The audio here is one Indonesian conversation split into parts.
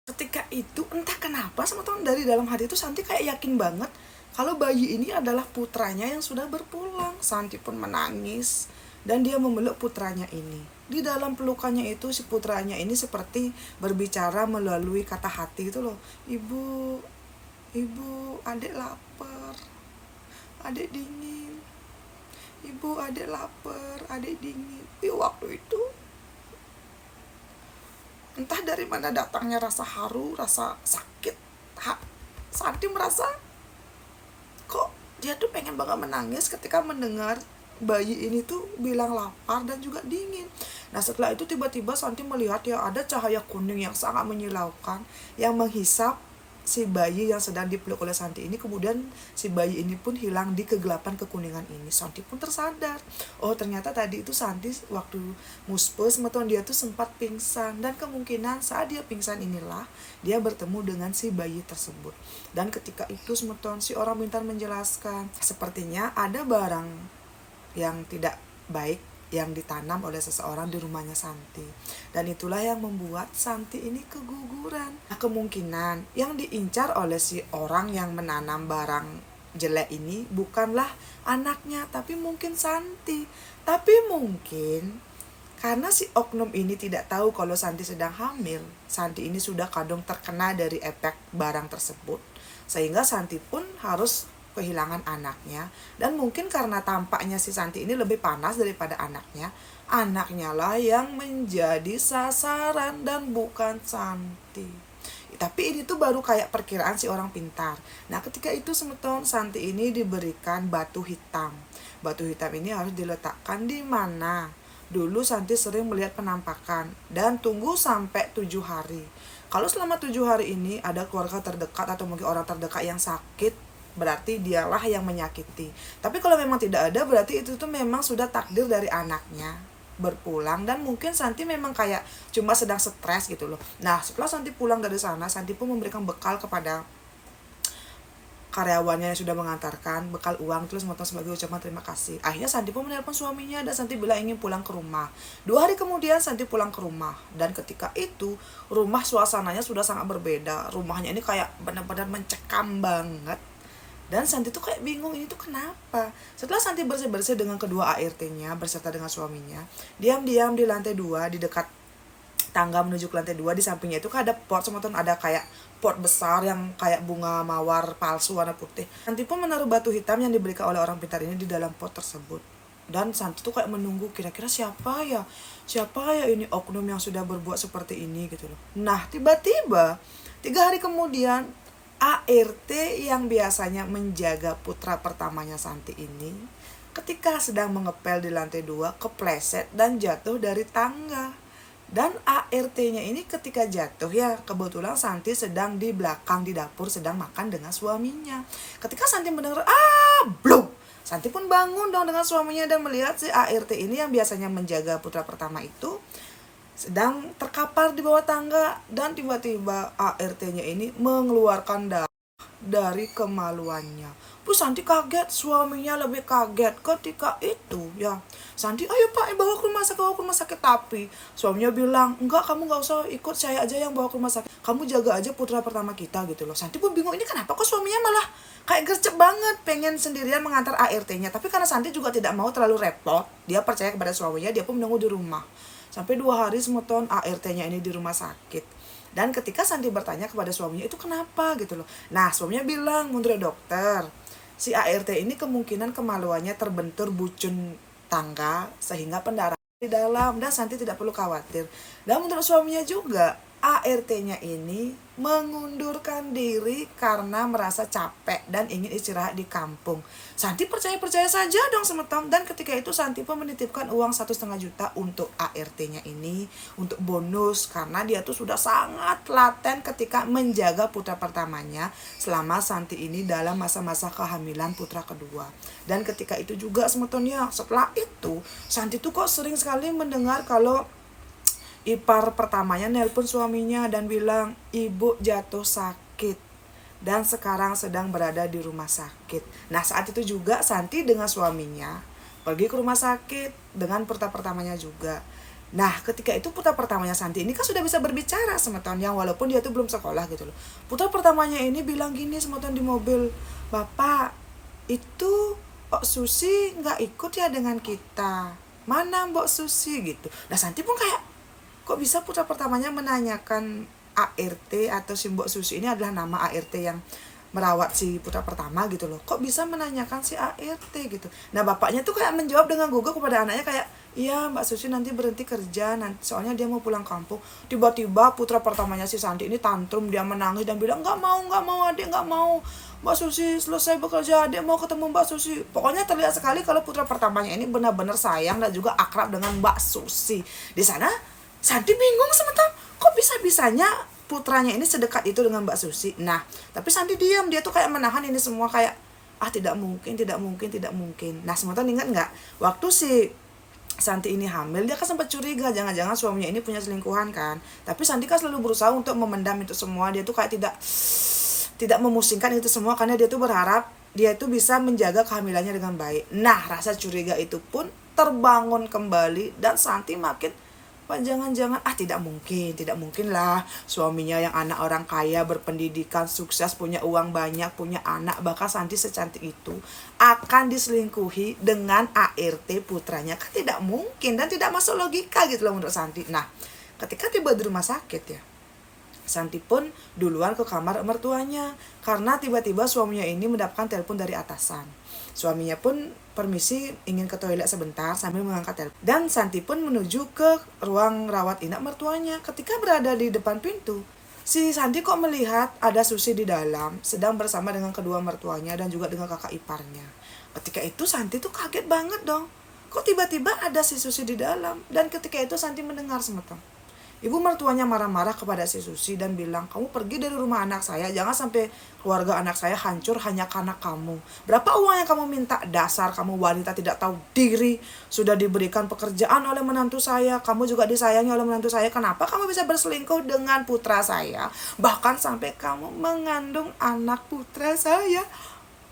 Ketika itu entah kenapa teman-teman, dari dalam hati itu Santi kayak yakin banget kalau bayi ini adalah putranya yang sudah berpulang. Santi pun menangis dan dia memeluk putranya ini. Di dalam pelukannya itu si putranya ini seperti berbicara melalui kata hati itu loh. Ibu, ibu, adik lapar, adik dingin. Ibu, adik lapar, adik dingin. Waktu itu entah dari mana datangnya rasa haru, rasa sakit. Santi merasa kok dia tuh pengen banget menangis ketika mendengar bayi ini tuh bilang lapar dan juga dingin. Nah setelah itu tiba-tiba Santi melihat ya ada cahaya kuning yang sangat menyilaukan yang menghisap si bayi yang sedang dipeluk oleh Santi ini. Kemudian si bayi ini pun hilang di kegelapan kekuningan ini. Santi pun tersadar, oh ternyata tadi itu Santi waktu muspes teman dia tuh sempat pingsan, dan kemungkinan saat dia pingsan inilah dia bertemu dengan si bayi tersebut. Dan ketika itu semeton si orang pintar menjelaskan, sepertinya ada barang yang tidak baik yang ditanam oleh seseorang di rumahnya Santi. Dan itulah yang membuat Santi ini keguguran. Nah, kemungkinan yang diincar oleh si orang yang menanam barang jelek ini bukanlah anaknya, tapi mungkin Santi. Tapi mungkin karena si oknum ini tidak tahu kalau Santi sedang hamil, Santi ini sudah kadung terkena dari efek barang tersebut, sehingga Santi pun harus kehilangan anaknya. Dan mungkin karena tampaknya si Santi ini lebih panas daripada anaknya lah yang menjadi sasaran dan bukan Santi. Tapi ini tuh baru kayak perkiraan si orang pintar. Nah ketika itu semeton Santi ini diberikan batu hitam. Batu hitam ini harus diletakkan di mana dulu Santi sering melihat penampakan, dan tunggu sampai 7 hari. Kalau selama 7 hari ini ada keluarga terdekat atau mungkin orang terdekat yang sakit, berarti dialah yang menyakiti. Tapi kalau memang tidak ada, berarti itu tuh memang sudah takdir dari anaknya berpulang, dan mungkin Santi memang kayak cuma sedang stres gitu loh. Nah setelah Santi pulang dari sana, Santi pun memberikan bekal kepada karyawannya yang sudah mengantarkan, bekal uang terus memotong sebagai ucapan terima kasih. Akhirnya Santi pun menelpon suaminya dan Santi bilang ingin pulang ke rumah. 2 hari kemudian Santi pulang ke rumah, dan ketika itu rumah suasananya sudah sangat berbeda. Rumahnya ini kayak benar-benar mencekam banget. Dan Santi tuh kayak bingung, ini tuh kenapa. Setelah Santi bersih-bersih dengan kedua ART-nya berserta dengan suaminya, diam-diam di lantai 2 di dekat tangga menuju ke lantai 2, di sampingnya itu kan ada pot, semeton ada kayak pot besar yang kayak bunga mawar palsu warna putih. Santi pun menaruh batu hitam yang diberikan oleh orang pintar ini di dalam pot tersebut. Dan Santi tuh kayak menunggu kira-kira siapa ya ini oknum yang sudah berbuat seperti ini gitu loh. Nah tiba-tiba 3 hari kemudian ART yang biasanya menjaga putra pertamanya Santi ini ketika sedang mengepel di lantai 2 kepleset dan jatuh dari tangga. Dan ART-nya ini ketika jatuh ya kebetulan Santi sedang di belakang di dapur sedang makan dengan suaminya. Ketika Santi mendengar bluk, Santi pun bangun dong dengan suaminya dan melihat si ART ini yang biasanya menjaga putra pertama itu sedang terkapar di bawah tangga. Dan tiba-tiba ART-nya ini mengeluarkan darah dari kemaluannya. Santi kaget, suaminya lebih kaget. Ketika itu ya Santi, ayo pak bawa ke rumah sakit. Tapi suaminya bilang, enggak, kamu gak usah ikut, saya aja yang bawa ke rumah sakit, kamu jaga aja putra pertama kita gitu loh. Santi pun bingung, ini kenapa kok suaminya malah kayak gercep banget pengen sendirian mengantar ART-nya. Tapi karena Santi juga tidak mau terlalu repot, dia percaya kepada suaminya, dia pun menunggu di rumah sampai 2 hari semeton ART-nya ini di rumah sakit. Dan ketika Santi bertanya kepada suaminya, itu kenapa gitu loh. Nah suaminya bilang, menurut dokter si ART ini kemungkinan kemaluannya terbentur bucun tangga sehingga pendarahan di dalam, dan Santi tidak perlu khawatir. Dan menurut suaminya juga ART-nya ini mengundurkan diri karena merasa capek dan ingin istirahat di kampung. Santi percaya saja dong semeton. Dan ketika itu Santi pun menitipkan uang 1,5 juta untuk ART-nya ini untuk bonus, karena dia tuh sudah sangat laten ketika menjaga putra pertamanya selama Santi ini dalam masa-masa kehamilan putra kedua. Dan ketika itu juga semeton ya, setelah itu Santi tuh kok sering sekali mendengar kalau ipar pertamanya nelpon suaminya dan bilang, ibu jatuh sakit dan sekarang sedang berada di rumah sakit. Nah saat itu juga Santi dengan suaminya pergi ke rumah sakit dengan putra pertamanya juga. Nah, ketika itu putra pertamanya Santi ini kan sudah bisa berbicara sama tahun yang walaupun dia tuh belum sekolah gitu loh. Putra pertamanya ini bilang gini sama tahun di mobil, "Bapak, itu Mbak Susi nggak ikut ya dengan kita. Mana Mbak Susi?" gitu. Nah, Santi pun kayak, kok bisa putra pertamanya menanyakan ART atau si Mbak Susi ini adalah nama ART yang merawat si putra pertama gitu loh. Kok bisa menanyakan si ART gitu. Nah, bapaknya tuh kayak menjawab dengan gugup kepada anaknya kayak, "Iya, Mbak Susi nanti berhenti kerja nanti, soalnya dia mau pulang kampung." Tiba-tiba putra pertamanya si Santi ini tantrum, dia menangis dan bilang, nggak mau adik, nggak mau. Mbak Susi selesai bekerja, adik mau ketemu Mbak Susi." Pokoknya terlihat sekali kalau putra pertamanya ini benar-benar sayang dan juga akrab dengan Mbak Susi. Di sana Santi bingung sementara, kok bisa-bisanya putranya ini sedekat itu dengan Mbak Susi. Nah, tapi Santi diam, dia tuh kayak menahan ini semua kayak, tidak mungkin, tidak mungkin, tidak mungkin. Nah, sementara ingat nggak, waktu si Santi ini hamil, dia kan sempat curiga jangan-jangan suaminya ini punya selingkuhan kan. Tapi Santi kan selalu berusaha untuk memendam itu semua. Dia tuh kayak tidak memusingkan itu semua karena dia tuh berharap dia itu bisa menjaga kehamilannya dengan baik. Nah, rasa curiga itu pun terbangun kembali dan Santi makin, "Pak, jangan-jangan, tidak mungkin lah suaminya yang anak orang kaya, berpendidikan, sukses, punya uang banyak, punya anak, bahkan Santi secantik itu akan diselingkuhi dengan ART putranya. Kan tidak mungkin dan tidak masuk logika gitu loh menurut Santi." Nah, ketika tiba di rumah sakit ya, Santi pun duluan ke kamar mertuanya karena tiba-tiba suaminya ini mendapatkan telepon dari atasan. Suaminya pun permisi ingin ke toilet sebentar sambil mengangkat telepon. Dan Santi pun menuju ke ruang rawat inap mertuanya. Ketika berada di depan pintu, si Santi kok melihat ada Susi di dalam sedang bersama dengan kedua mertuanya dan juga dengan kakak iparnya. Ketika itu Santi tuh kaget banget dong. Kok tiba-tiba ada si Susi di dalam? Dan ketika itu Santi mendengar semetong ibu mertuanya marah-marah kepada si Susi dan bilang, "Kamu pergi dari rumah anak saya, jangan sampai keluarga anak saya hancur hanya karena kamu. Berapa uang yang kamu minta? Dasar kamu wanita tidak tahu diri. Sudah diberikan pekerjaan oleh menantu saya, kamu juga disayangi oleh menantu saya. Kenapa kamu bisa berselingkuh dengan putra saya? Bahkan sampai kamu mengandung anak putra saya."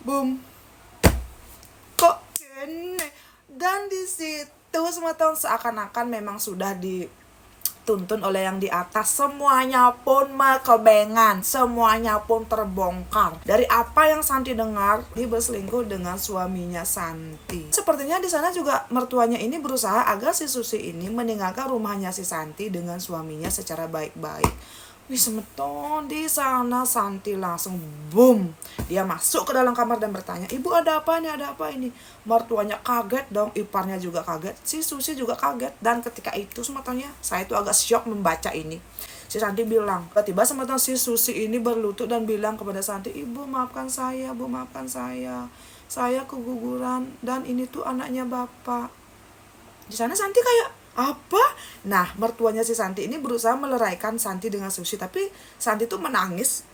Boom. Kok gini? Dan di situ semua tahun seakan-akan memang sudah tuntun oleh yang di atas, semuanya pun kebengan, semuanya pun terbongkar. Dari apa yang Santi dengar, dia berselingkuh dengan suaminya Santi. Sepertinya di sana juga mertuanya ini berusaha agar si Susi ini meninggalkan rumahnya si Santi dengan suaminya secara baik-baik. Wih, semeton di sana Santi langsung boom. Dia masuk ke dalam kamar dan bertanya, "Ibu, ada apa nih? Ada apa ini?" Mertuanya kaget dong, iparnya juga kaget, si Susi juga kaget. Dan ketika itu semetonnya saya itu agak syok membaca ini. Si Santi bilang, tiba-tiba semeton si Susi ini berlutut dan bilang kepada Santi, "Ibu, maafkan saya, Bu, maafkan saya. Saya keguguran dan ini tuh anaknya Bapak." Di sana Santi kayak, "Apa?" Nah, mertuanya si Santi ini berusaha meleraikan Santi dengan Susi, tapi Santi tuh menangis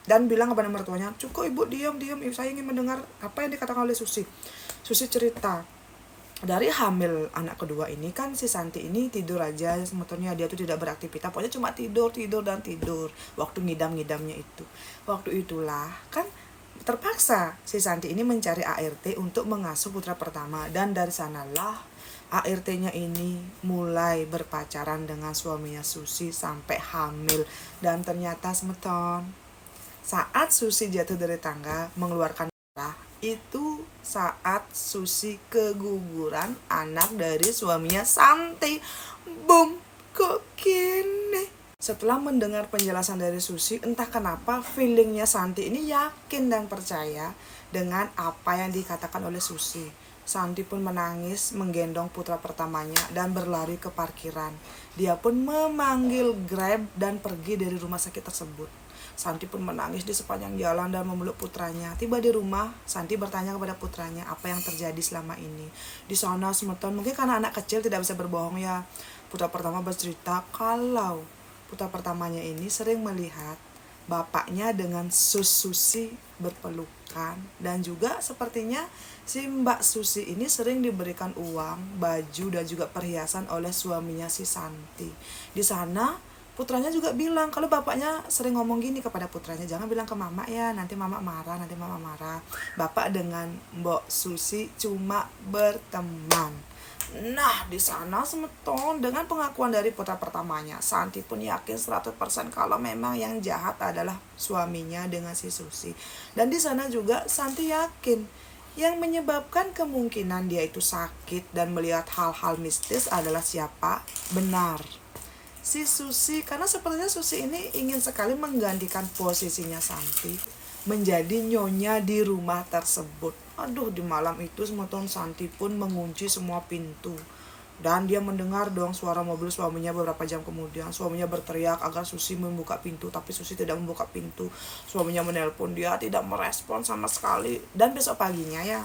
dan bilang kepada mertuanya, "Cukup Ibu, diam, saya ingin mendengar apa yang dikatakan oleh Susi." Susi cerita, dari hamil anak kedua ini kan si Santi ini tidur aja, sebetulnya dia tuh tidak beraktivitas, pokoknya cuma tidur dan tidur waktu ngidam-ngidamnya itu. Waktu itulah kan terpaksa si Santi ini mencari ART untuk mengasuh putra pertama, dan dari sanalah ART-nya ini mulai berpacaran dengan suaminya Susi sampai hamil. Dan ternyata semeton, saat Susi jatuh dari tangga mengeluarkan darah, itu saat Susi keguguran anak dari suaminya Santi. Boom, kok gini? Setelah mendengar penjelasan dari Susi, entah kenapa feelingnya Santi ini yakin dan percaya dengan apa yang dikatakan oleh Susi. Santi pun menangis, menggendong putra pertamanya dan berlari ke parkiran. Dia pun memanggil Grab dan pergi dari rumah sakit tersebut. Santi pun menangis di sepanjang jalan dan memeluk putranya. Tiba di rumah, Santi bertanya kepada putranya apa yang terjadi selama ini. Di sana semeton, mungkin karena anak kecil tidak bisa berbohong ya, putra pertama bercerita kalau putra pertamanya ini sering melihat bapaknya dengan Susi berpelukan, dan juga sepertinya si Mbak Susi ini sering diberikan uang, baju dan juga perhiasan oleh suaminya si Santi. Di sana putranya juga bilang kalau bapaknya sering ngomong gini kepada putranya, "Jangan bilang ke mama ya, nanti mama marah. Bapak dengan Mbak Susi cuma berteman." Nah, di sana semeton dengan pengakuan dari putra pertamanya, Santi pun yakin 100% kalau memang yang jahat adalah suaminya dengan si Susi. Dan di sana juga Santi yakin yang menyebabkan kemungkinan dia itu sakit dan melihat hal-hal mistis adalah siapa? Benar, si Susi, karena sepertinya Susi ini ingin sekali menggantikan posisinya Santi menjadi nyonya di rumah tersebut. Aduh, di malam itu semeton Santi pun mengunci semua pintu. Dan dia mendengar dong suara mobil suaminya beberapa jam kemudian. Suaminya berteriak agar Susi membuka pintu, tapi Susi tidak membuka pintu. Suaminya menelpon, dia tidak merespon sama sekali. Dan besok paginya ya,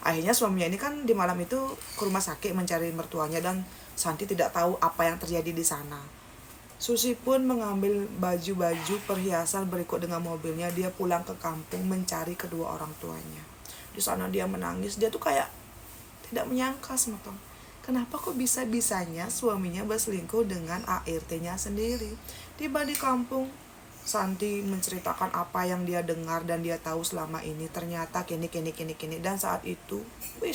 akhirnya suaminya ini kan di malam itu ke rumah sakit mencari mertuanya, dan Santi tidak tahu apa yang terjadi di sana. Susi pun mengambil baju-baju perhiasan berikut dengan mobilnya. Dia pulang ke kampung mencari kedua orang tuanya. Di sana dia menangis. Dia tuh kayak tidak menyangka semetong. Kenapa kok bisa-bisanya suaminya berselingkuh dengan ART-nya sendiri? Tiba di kampung, Santi menceritakan apa yang dia dengar dan dia tahu selama ini. Ternyata kini. Dan saat itu,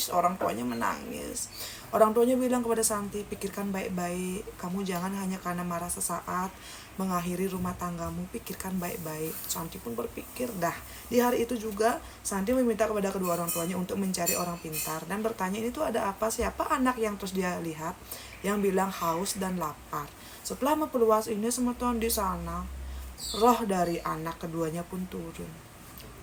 orang tuanya menangis. Orang tuanya bilang kepada Santi, pikirkan baik-baik. Kamu jangan hanya karena marah sesaat mengakhiri rumah tanggamu, pikirkan baik-baik. Santi pun berpikir, dah. Di hari itu juga, Santi meminta kepada kedua orang tuanya untuk mencari orang pintar dan bertanya ini tuh ada apa, siapa anak yang terus dia lihat yang bilang haus dan lapar. Setelah memperluas ini semeton di sana, roh dari anak keduanya pun turun.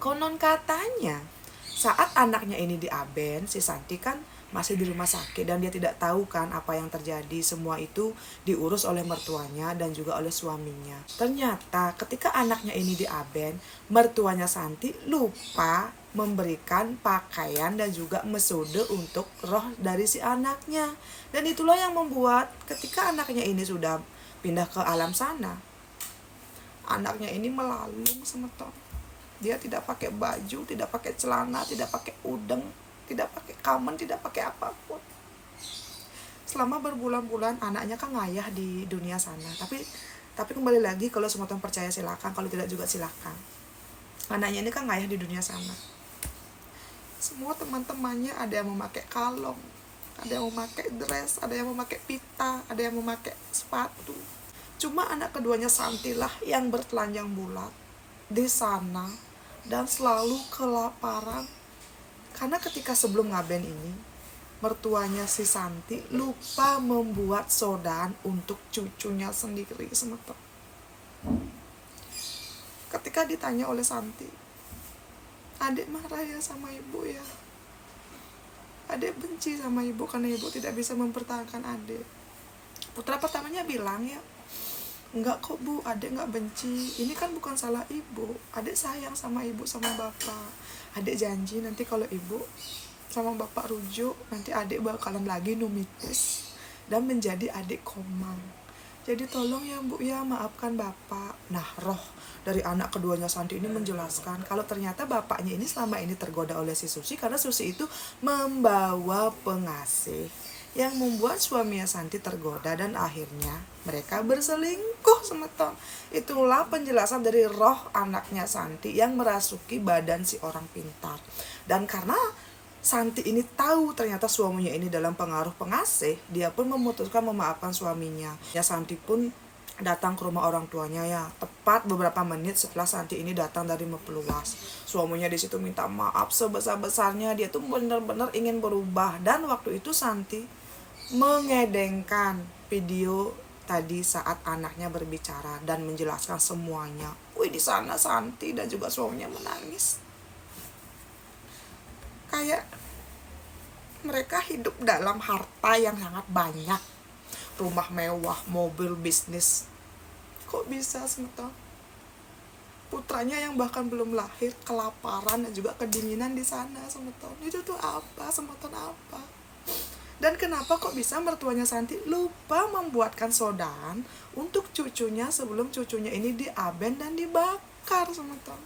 Konon katanya, saat anaknya ini diaben, si Santi kan masih di rumah sakit dan dia tidak tahu kan apa yang terjadi. Semua itu diurus oleh mertuanya dan juga oleh suaminya. Ternyata ketika anaknya ini diaben, mertuanya Santi lupa memberikan pakaian dan juga metode untuk roh dari si anaknya. Dan itulah yang membuat ketika anaknya ini sudah pindah ke alam sana, anaknya ini melalung semeton. Dia tidak pakai baju, tidak pakai celana, tidak pakai udeng, tidak pakai kamen, tidak pakai apapun. Selama berbulan-bulan anaknya kan ngayah di dunia sana. Tapi kembali lagi, kalau semeton percaya silakan, kalau tidak juga silakan. Anaknya ini kan ngayah di dunia sana. Semua teman-temannya ada yang memakai kalung, ada yang memakai dress, ada yang memakai pita, ada yang memakai sepatu. Cuma anak keduanya Santi lah yang bertelanjang bulat di sana dan selalu kelaparan. Karena ketika sebelum ngaben ini, mertuanya si Santi lupa membuat sodan untuk cucunya sendiri semeton. Ketika ditanya oleh Santi, adik marah ya sama ibu ya, adik benci sama ibu karena ibu tidak bisa mempertahankan adik. Putra pertamanya bilang ya, enggak kok bu, adik enggak benci, ini kan bukan salah ibu, adik sayang sama ibu sama bapak. Adik janji nanti kalau ibu sama bapak rujuk, nanti adik bakalan lagi numitis dan menjadi adik komang. Jadi tolong ya bu ya, maafkan bapak. Nah, roh dari anak keduanya Santi ini menjelaskan kalau ternyata bapaknya ini selama ini tergoda oleh si Susi karena Susi itu membawa pengasih yang membuat suaminya Santi tergoda dan akhirnya mereka berselingkuh semeton. Itulah penjelasan dari roh anaknya Santi yang merasuki badan si orang pintar. Dan karena Santi ini tahu ternyata suaminya ini dalam pengaruh pengasih, dia pun memutuskan memaafkan suaminya. Ya, Santi pun datang ke rumah orang tuanya ya, tepat beberapa menit setelah Santi ini datang dari Mepeluas. Suaminya di situ minta maaf sebesar-besarnya, dia tuh benar-benar ingin berubah. Dan waktu itu Santi mengedengkan video tadi saat anaknya berbicara dan menjelaskan semuanya. Di sana Santi dan juga suaminya menangis. Kayak mereka hidup dalam harta yang sangat banyak, rumah mewah, mobil, bisnis. Kok bisa semeton? Putranya yang bahkan belum lahir kelaparan dan juga kedinginan di sana semeton. Itu tuh apa? Semeton apa? Dan kenapa kok bisa mertuanya Santi lupa membuatkan sodan untuk cucunya sebelum cucunya ini diaben dan dibakar semeton.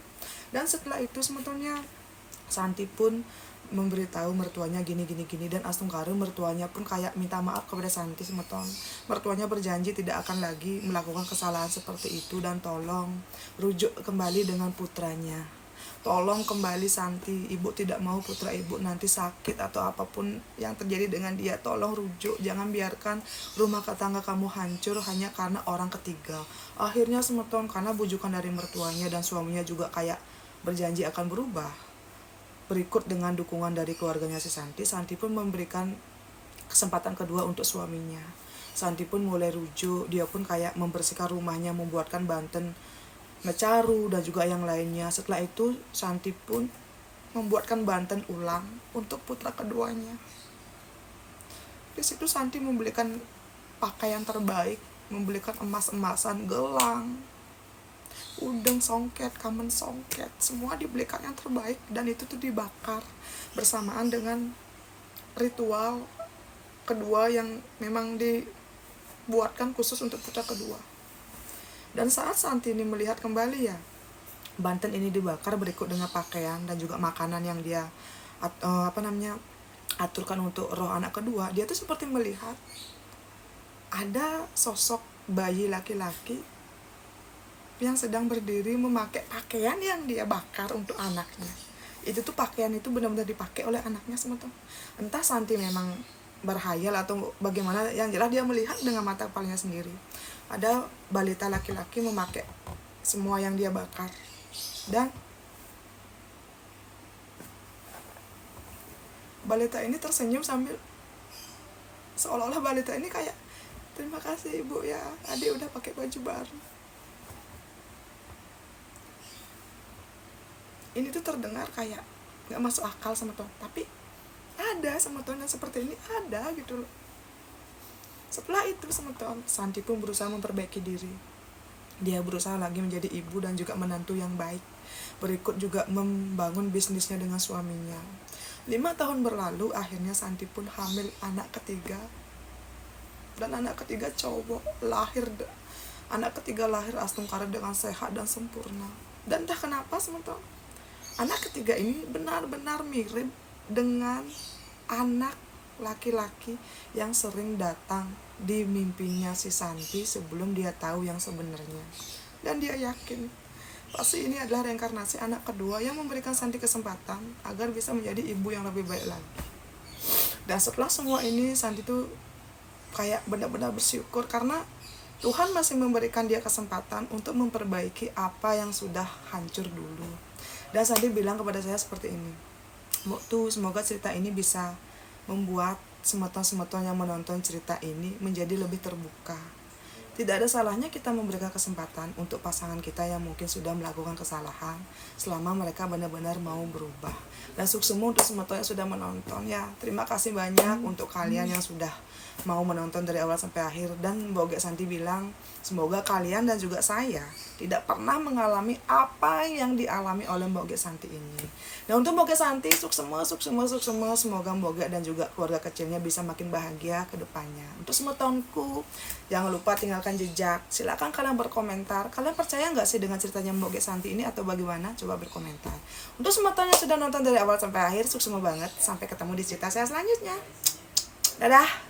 Dan setelah itu semetonnya Santi pun memberitahu mertuanya gini dan astungkaru mertuanya pun kayak minta maaf kepada Santi semeton. Mertuanya berjanji tidak akan lagi melakukan kesalahan seperti itu dan tolong rujuk kembali dengan putranya. tolong kembali Santi, ibu tidak mau putra ibu nanti sakit atau apapun yang terjadi dengan dia, tolong rujuk, jangan biarkan rumah tangga kamu hancur hanya karena orang ketiga. Akhirnya semeton karena bujukan dari mertuanya dan suaminya juga kayak berjanji akan berubah. Berikut dengan dukungan dari keluarganya si Santi, Santi pun memberikan kesempatan kedua untuk suaminya. Santi pun mulai rujuk, dia pun kayak membersihkan rumahnya, membuatkan banten mecaru dan juga yang lainnya. Setelah itu Santi pun membuatkan banten ulang untuk putra keduanya. Di situ Santi membelikan pakaian terbaik, membelikan emas-emasan, gelang, udeng songket, kamen songket, semua dibelikan yang terbaik, dan itu tuh dibakar bersamaan dengan ritual kedua yang memang dibuatkan khusus untuk putra kedua. Dan saat Santi ini melihat kembali ya, banten ini dibakar berikut dengan pakaian dan juga makanan yang dia aturkan untuk roh anak kedua, dia tuh seperti melihat ada sosok bayi laki-laki yang sedang berdiri memakai pakaian yang dia bakar untuk anaknya. Itu tuh pakaian itu benar-benar dipakai oleh anaknya teman-teman. Entah Santi memang berhayal atau bagaimana, yang jelas dia melihat dengan mata kepalanya sendiri. Ada balita laki-laki memakai semua yang dia bakar. Dan balita ini tersenyum sambil seolah-olah balita ini kayak, terima kasih ibu ya, adik udah pakai baju baru. Ini tuh terdengar kayak gak masuk akal sama Tuhan, tapi ada sama Tuhan yang seperti ini, ada gitu loh. Setelah itu sama Tuhan, Santi pun berusaha memperbaiki diri. Dia berusaha lagi menjadi ibu dan juga menantu yang baik. Berikut juga membangun bisnisnya dengan suaminya. 5 tahun berlalu, akhirnya Santi pun hamil anak ketiga. Dan anak ketiga cowok lahir. Anak ketiga lahir astungkara dengan sehat dan sempurna. Dan entah kenapa teman-teman, anak ketiga ini benar-benar mirip dengan anak laki-laki yang sering datang di mimpinya si Santi sebelum dia tahu yang sebenarnya. Dan dia yakin pasti ini adalah reinkarnasi anak kedua yang memberikan Santi kesempatan agar bisa menjadi ibu yang lebih baik lagi. Dan setelah semua ini, Santi tuh kayak benar-benar bersyukur karena Tuhan masih memberikan dia kesempatan untuk memperbaiki apa yang sudah hancur dulu. Dan Santi bilang kepada saya seperti ini, tuh semoga cerita ini bisa membuat semeton-semeton yang menonton cerita ini menjadi lebih terbuka. Tidak ada salahnya kita memberikan kesempatan untuk pasangan kita yang mungkin sudah melakukan kesalahan, selama mereka benar-benar mau berubah. Dan suksemu untuk semeton yang sudah menonton ya. Terima kasih banyak untuk kalian yang sudah mau menonton dari awal sampai akhir. Dan Mbok Santi bilang, semoga kalian dan juga saya tidak pernah mengalami apa yang dialami oleh Mbok Santi ini. Nah, untuk Mbok Santi, suksemu, semoga Mbok dan juga keluarga kecilnya bisa makin bahagia ke depannya. Untuk semetonku, jangan lupa tinggalkan jejak. Silakan kalian berkomentar. Kalian percaya nggak sih dengan ceritanya Mbok Santi ini atau bagaimana? Coba berkomentar. Untuk semeton yang sudah nonton dari awal sampai akhir, suksemu banget. Sampai ketemu di cerita saya selanjutnya. Dadah.